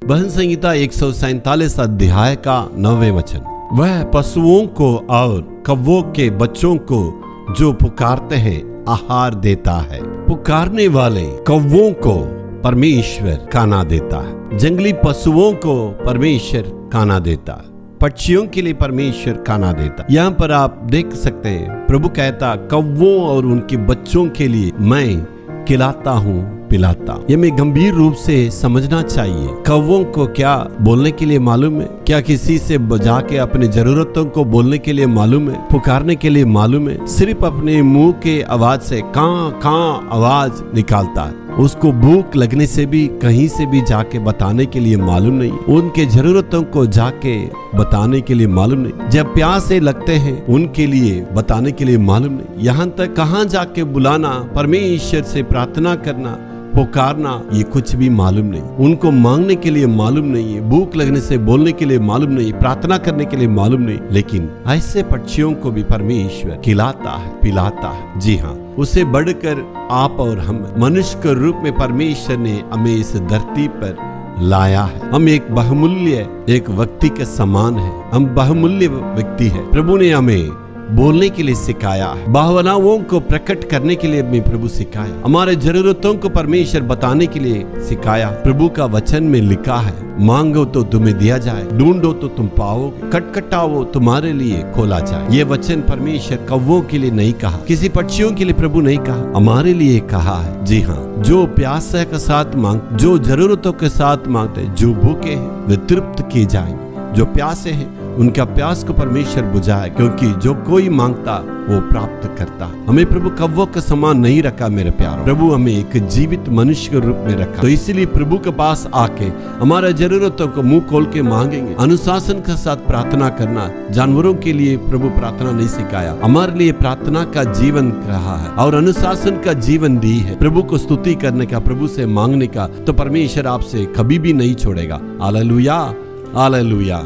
भजन संहिता 147 अध्याय का 9वें वचन। वह पशुओं को और कौवों के बच्चों को जो पुकारते हैं आहार देता है। पुकारने वाले कौवों को परमेश्वर खाना देता है, जंगली पशुओं को परमेश्वर खाना देता है, पक्षियों के लिए परमेश्वर खाना देता। यहाँ पर आप देख सकते हैं प्रभु कहता कौवों और उनके बच्चों के लिए मैं खिलाता हूँ पिलाता। ये हमें गंभीर रूप से समझना चाहिए। कौवों को क्या बोलने के लिए मालूम है? क्या किसी से बजा के अपनी जरूरतों को बोलने के लिए मालूम है? पुकारने के लिए मालूम है? सिर्फ अपने मुंह के आवाज से कां कां आवाज निकालता है। उसको भूख लगने से भी कहीं से भी जाके बताने के लिए मालूम नहीं, उनके जरूरतों को जाके बताने के लिए मालूम नहीं, जब प्यासे लगते हैं उनके लिए बताने के लिए मालूम नहीं। यहाँ तक कहाँ जाके बुलाना, परमेश्वर से प्रार्थना करना, पुकारना, ये कुछ भी मालूम नहीं। उनको मांगने के लिए मालूम नहीं है, भूख लगने से बोलने के लिए मालूम नहीं, प्रार्थना करने के लिए मालूम नहीं। लेकिन ऐसे पक्षियों को भी परमेश्वर खिलाता है पिलाता है। जी हाँ, उसे बढ़कर आप और हम मनुष्य के रूप में परमेश्वर ने हमें इस धरती पर लाया है। हम एक बहुमूल्य एक व्यक्ति के समान है, हम बहुमूल्य व्यक्ति है। प्रभु ने हमें बोलने के लिए सिखाया है, भावनाओं को प्रकट करने के लिए भी प्रभु सिखाया, हमारे जरूरतों को परमेश्वर बताने के लिए सिखाया। प्रभु का वचन में लिखा है मांगो तो तुम्हें दिया जाए, ढूंढो तो तुम पाओगे, खटखटाओ तुम्हारे लिए खोला जाए। ये वचन परमेश्वर कौवों के लिए नहीं कहा, किसी पक्षियों के लिए प्रभु नहीं कहा, हमारे लिए कहा है। जी हाँ, जो प्यास के साथ मांग, जो जरूरतों के साथ मांगते, जो भूखे हैं वे तृप्त किए जाएंगे, जो प्यासे हैं उनका प्यास को परमेश्वर बुझाए, क्योंकि जो कोई मांगता वो प्राप्त करता। हमें प्रभु कौवों के समान नहीं रखा मेरे प्यार, प्रभु हमें एक जीवित मनुष्य के रूप में रखा। तो इसीलिए प्रभु के पास आके हमारा जरूरतों को मुंह खोल के मांगेंगे। अनुशासन के साथ प्रार्थना करना, जानवरों के लिए प्रभु प्रार्थना नहीं सिखाया, हमारे लिए प्रार्थना का जीवन रहा है और अनुशासन का जीवन दी है। प्रभु को स्तुति करने का, प्रभु से मांगने का, तो परमेश्वर आपसे कभी भी नहीं छोड़ेगा। Hallelujah hallelujah.